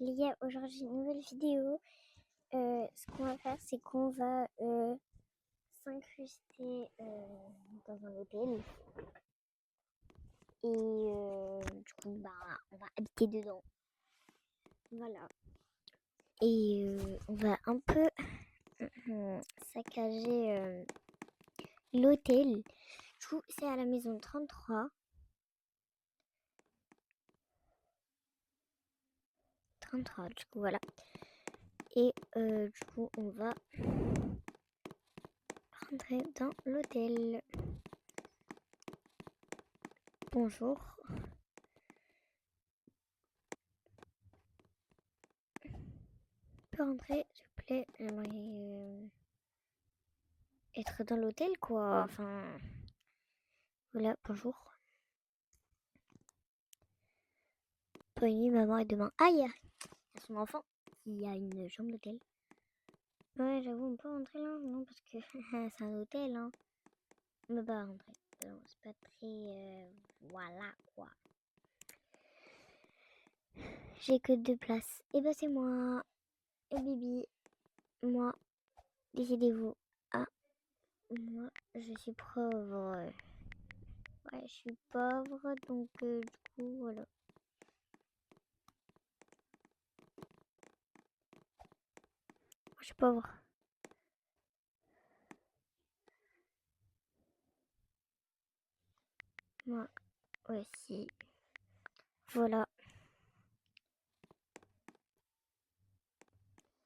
les gars, aujourd'hui une nouvelle vidéo. Ce qu'on va faire, c'est qu'on va s'incruster dans un hôtel. Et du coup, bah, on va habiter dedans. Voilà. Et on va un peu saccager l'hôtel. Du coup, c'est à la maison 33. 33, du coup, voilà. Et du coup, on va rentrer dans l'hôtel. Bonjour. Tu peux rentrer, s'il vous plaît. J'aimerais être dans l'hôtel, quoi. Enfin, voilà, bonjour. Bonne nuit, maman, et demain. Ah, il y a son enfant qui a une chambre d'hôtel. Ouais, j'avoue, on peut rentrer là? Non, parce que c'est un hôtel, hein. On peut pas rentrer. Non, c'est pas très... voilà, quoi. J'ai que 2 places. Et bah, c'est moi. Et Bibi. Moi. Décidez-vous. Ah, moi, je suis pauvre. Ouais, je suis pauvre, donc du coup, voilà. Moi, je suis pauvre. Moi aussi. Voilà.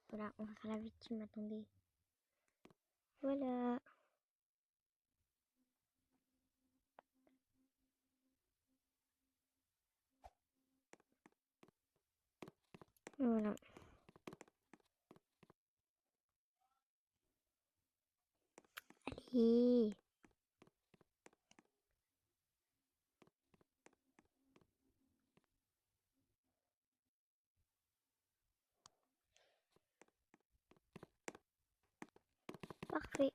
Voilà, on va faire la victime, attendez. Voilà. Voilà. Allez. Parfait.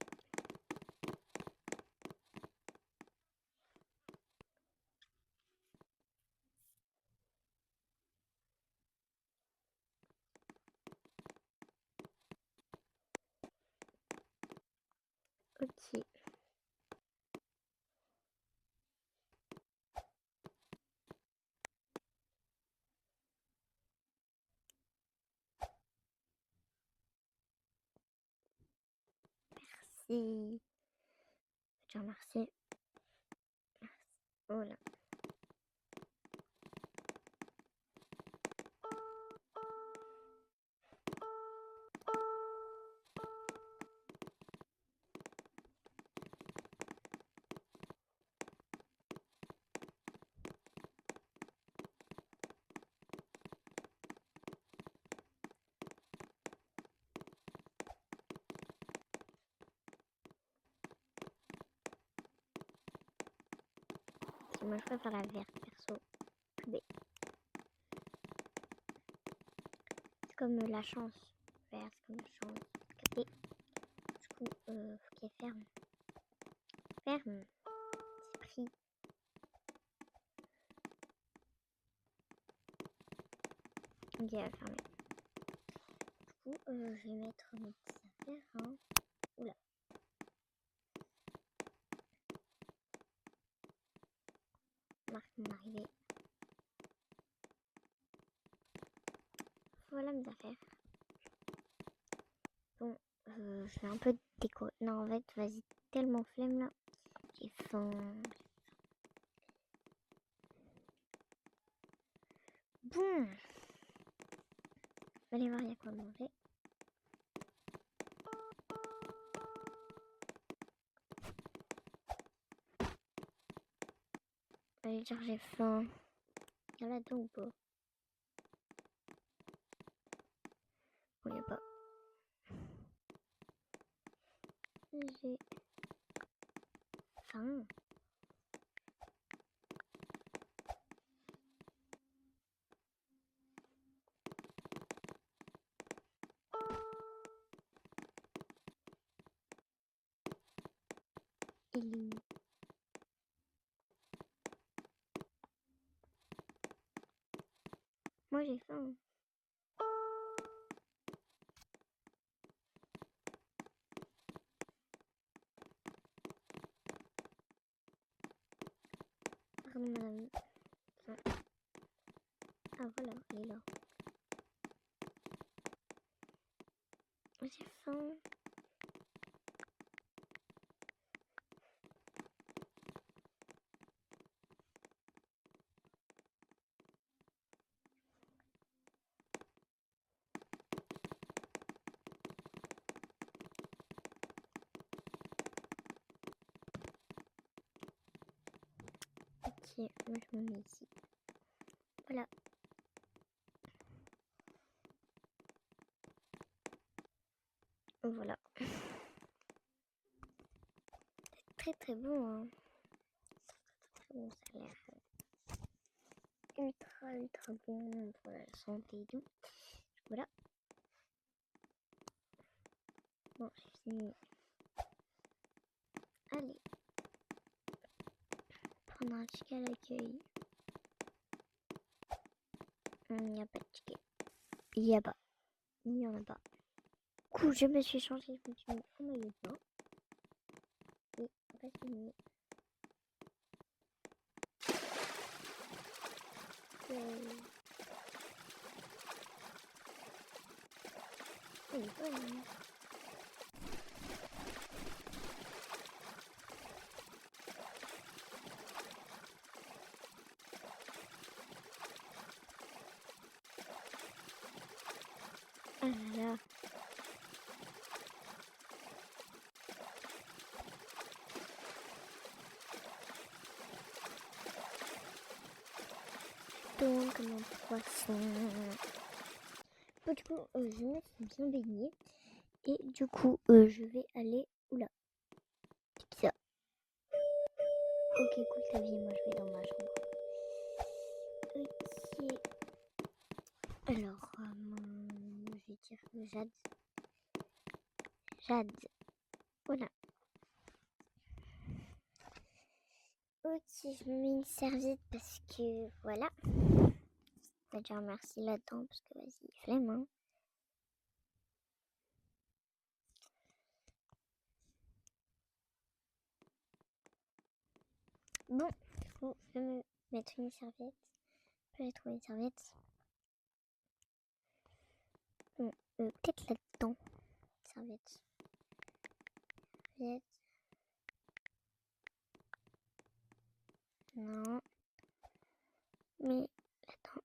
Ok. Merci. Je te remercie. Merci. Voilà. Moi, je préfère la verte, perso. B. C'est comme la chance. Vert, c'est comme la chance. Capé. Du coup, faut qu'elle ferme. Ferme. C'est pris. Ok, elle a fermé. Du coup, je vais mettre mes petites affaires. Hein. Oula. Marque mon arrivée. Voilà mes affaires. Bon, je fais un peu de déco. Non, en fait, vas-y, tellement flemme là. J'ai faim. Bon. Allez voir, il y a quoi manger. Allez dire j'ai faim. Il y en a deux ou pas? Bon, il n'y a pas. J'ai faim. Il est où? Moi j'ai faim. voilà, elle est là. J'ai faim. Ok, moi je me mets ici. Voilà. Voilà. C'est très bon, hein. Très bon, ça a l'air ultra bon pour la santé et tout. Voilà. Bon, j'ai fini. Allez. Prendre un ticket à l'accueil. Il n'y a pas de ticket. Il n'y a pas. Il n'y en a pas. Du coup, je me suis changée. Je me suis mis en maillot de bain. Et on va finir. Elle est bonne. Ah là là. Donc, comme un poisson. Bon, du coup, je me suis bien baignée. Et du coup, je vais aller... Oula. C'est ça. Ok, cool ta vie. Moi, je vais dans ma chambre. Ok. Alors, je vais dire Jade. Jade. Voilà. Ok, je me mets une serviette parce que voilà. On va dire merci là-dedans parce que vas-y, flemme, hein. Bon, du coup, je vais me mettre une serviette. Je vais trouver une serviette. Bon, peut-être là-dedans. Serviette. Serviette. Non. Mais là-dedans.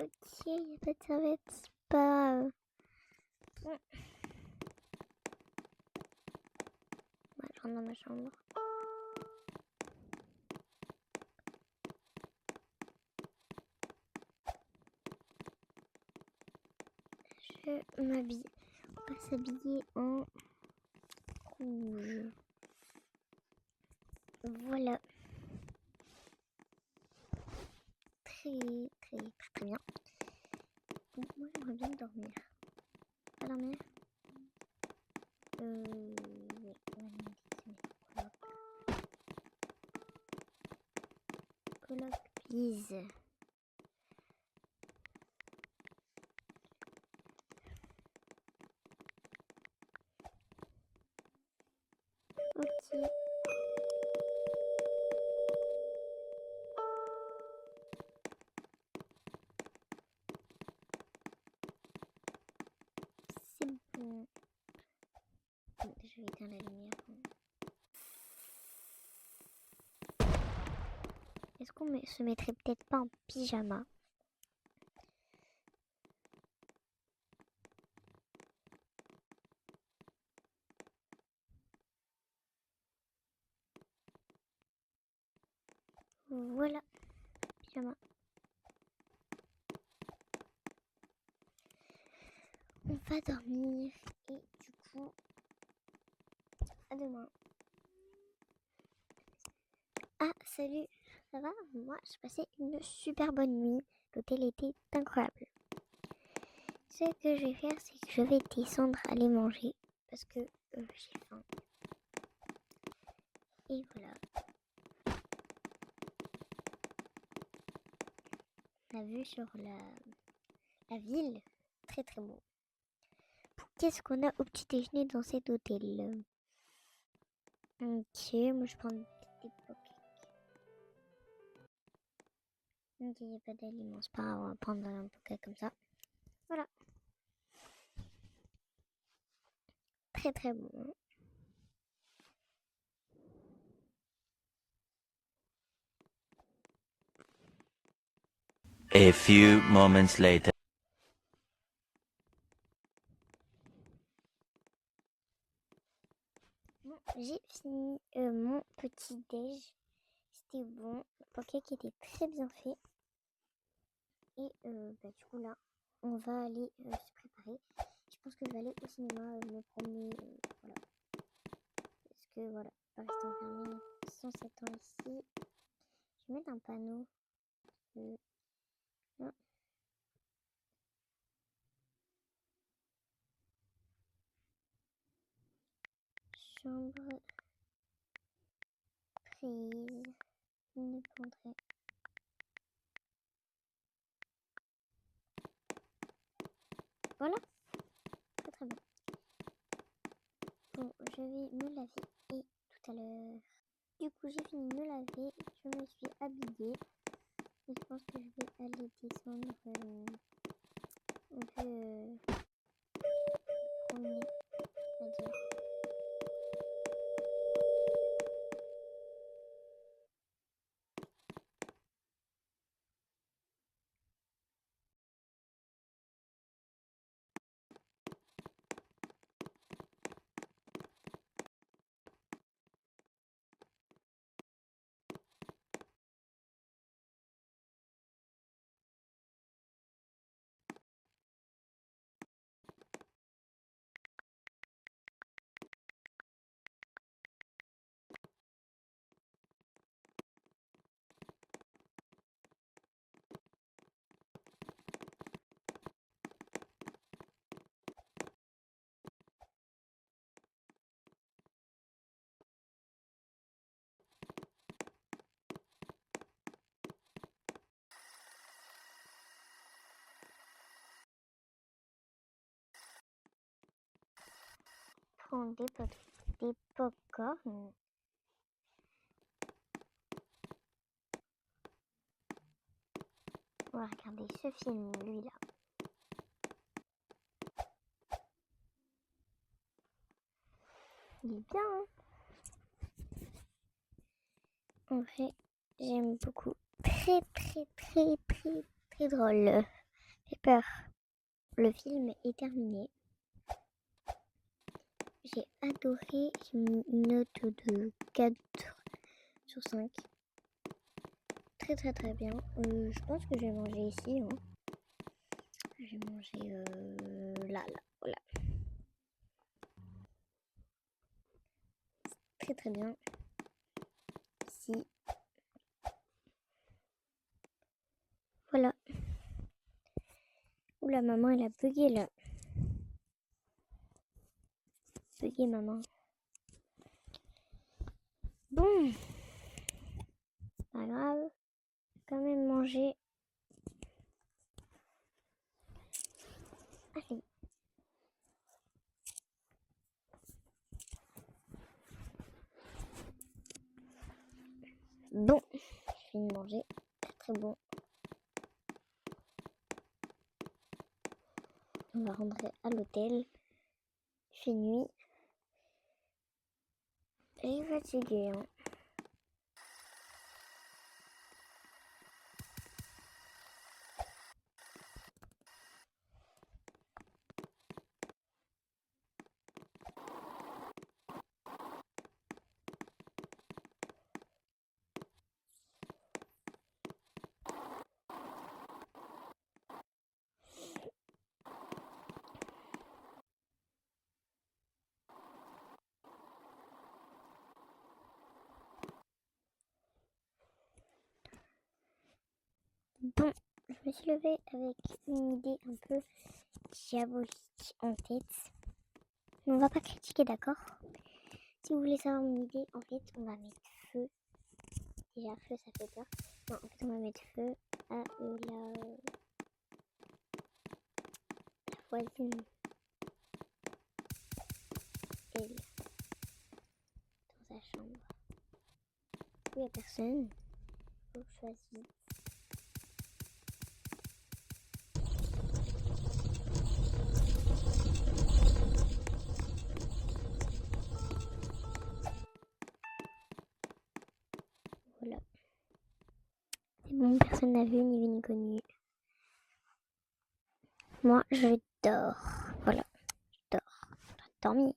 Ok, il n'y a pas de serviette. C'est pas... Bon. Ouais, je rentre dans ma chambre. Je m'habille. On va s'habiller en rouge. Voilà. Très bien. Donc, moi, j'aimerais bien dormir. Pas dormir? Oui. On va mettre coloc, please. Ok. C'est bon. Bon, je vais éteindre la lumière. Est-ce qu'on se mettrait peut-être pas en pyjama? Voilà, pyjama. On va dormir et du coup, à demain. Ah, salut, ça va? Moi, j'ai passé une super bonne nuit. L'hôtel était incroyable. Ce que je vais faire, c'est que je vais descendre aller manger parce que j'ai faim. Et voilà. La vue sur la ville, très beau. Qu'est-ce qu'on a au petit déjeuner dans cet hôtel? Ok, moi je prends une petite époque. Donc il n'y a pas d'aliments, c'est pas grave, on va prendre un bouquet comme ça. Voilà. Très très bon. A few moments later. Bon, j'ai fini mon petit déj. C'était bon. Le cake était très bien fait. Et du coup là, on va aller se préparer. Je pense que je vais aller au cinéma, me promener, voilà. Parce que voilà, pas rester enfermé sans 7 ans ici. Je vais mettre un panneau. Là. Chambre prise. Ne prendrai. Voilà, très très bien. Bon, je vais me laver et tout à l'heure. Du coup, j'ai fini de me laver, je me suis habillée et je pense que je vais aller descendre un peu promener, on va dire. Prendre des pop-corn. On va regarder ce film, lui là. Il est bien, hein. En vrai, j'aime beaucoup. Très très très très très drôle. Fait peur. Le film est terminé. J'ai adoré. J'ai mis une note de 4 sur 5. Très très très bien. Je pense que je vais manger ici. Hein. Je vais manger là. Voilà. Très très bien. Ici. Voilà. Oula, maman, elle a bugué là. Bugué, maman. Bon. Pas grave. Quand même manger. Allez. Bon. Je finis de manger. Très très bon. On va rentrer à l'hôtel. Il fait nuit. Et fatigué, hein. Bon, je me suis levée avec une idée un peu diabolique en tête. Mais on va pas critiquer, d'accord? Si vous voulez savoir mon idée, en fait, on va mettre feu. Déjà, feu, ça fait peur. Non, en fait, on va mettre feu à la voisine. Elle, dans sa chambre. Il n'y a personne. Faut choisir. bon, personne n'a vu, ni vu ni connu. Moi, je dors. Voilà, je dors. Je dois dormir.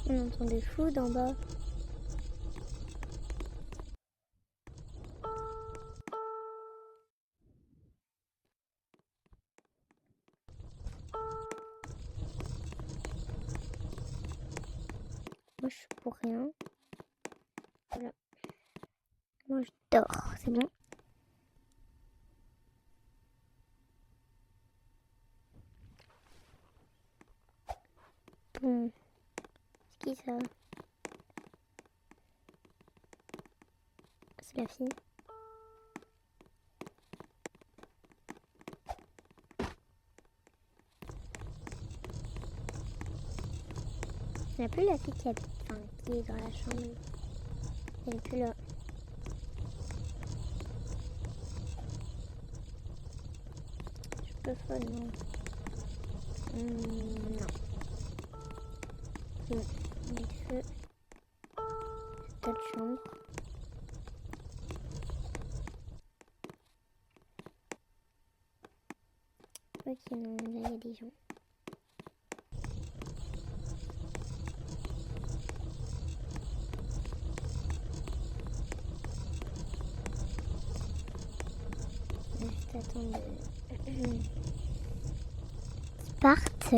On entend des fous d'en bas. Moi, je suis pour rien. Voilà. Moi, je dors. C'est bon. Bon. C'est qui ça? C'est la fille. Il n'y a plus la fille qui est dans la chambre. Elle n'est plus là. Je peux pas, non. Non. Bon, on met le feu. Cette chambre. Ok, non, là, il y a des gens. Juste attendre qu'ils partent.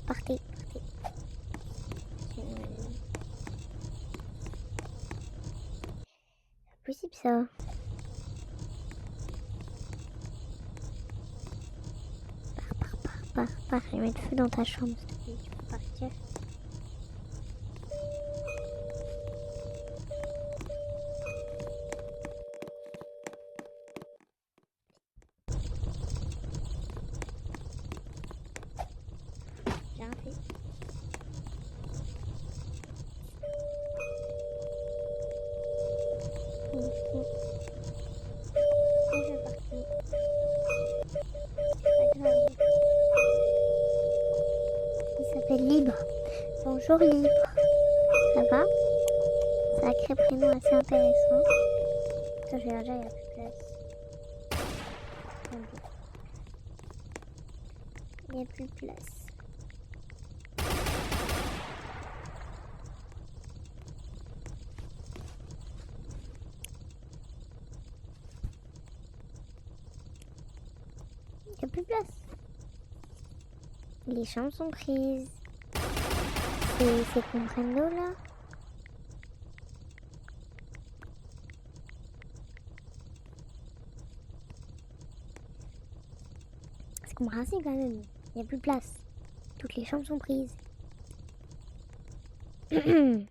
Partez, partez. C'est pas possible ça. Pars. Je vais mettre feu dans ta chambre, s'il te plaît. Tu peux partir. J'ai rien fait. Je vais partir. C'est pas grave. Il s'appelle Libre. Bonjour Libre. Ça va? Sacré prénom assez intéressant. Putain, je vais déjà, il n'y a plus de place. Il n'y a plus de place. Il n'y a plus de place. Les chambres sont prises. C'est Comprendo là? C'est compréhensible quand même. Il n'y a plus de place. Toutes les chambres sont prises. Je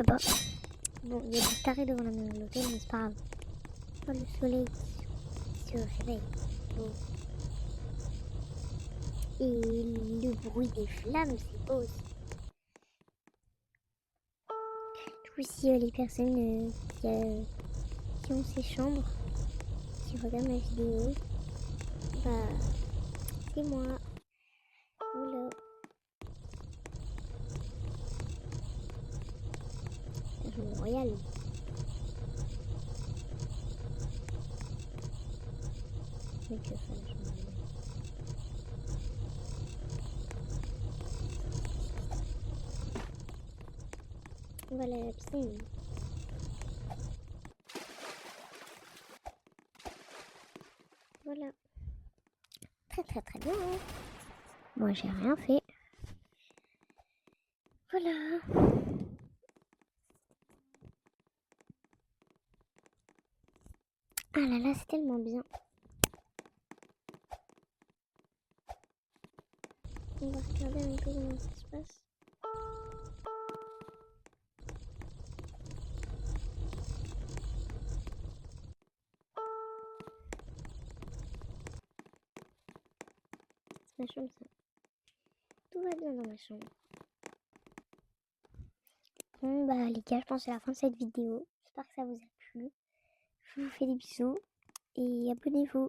peux pas. Bon, il y a des tarés devant la maison de l'hôtel, mais c'est pas grave. Oh, le soleil qui se réveille. Beau. Et le bruit des flammes, c'est beau aussi. Du coup, si les personnes qui ont ces chambres, qui regardent ma vidéo, bah, c'est moi. Oula. La chambre royale. Mais que ça, la chambre royale. Voilà la piscine. Voilà. Très bien. Moi j'ai rien fait. Voilà. Ah là là, c'est tellement bien. On va regarder un peu comment ça se passe. C'est ma chambre, ça. Tout va bien dans ma chambre. Bon, bah, les gars, je pense que c'est la fin de cette vidéo. J'espère que ça vous a plu. Je vous fais des bisous et abonnez-vous.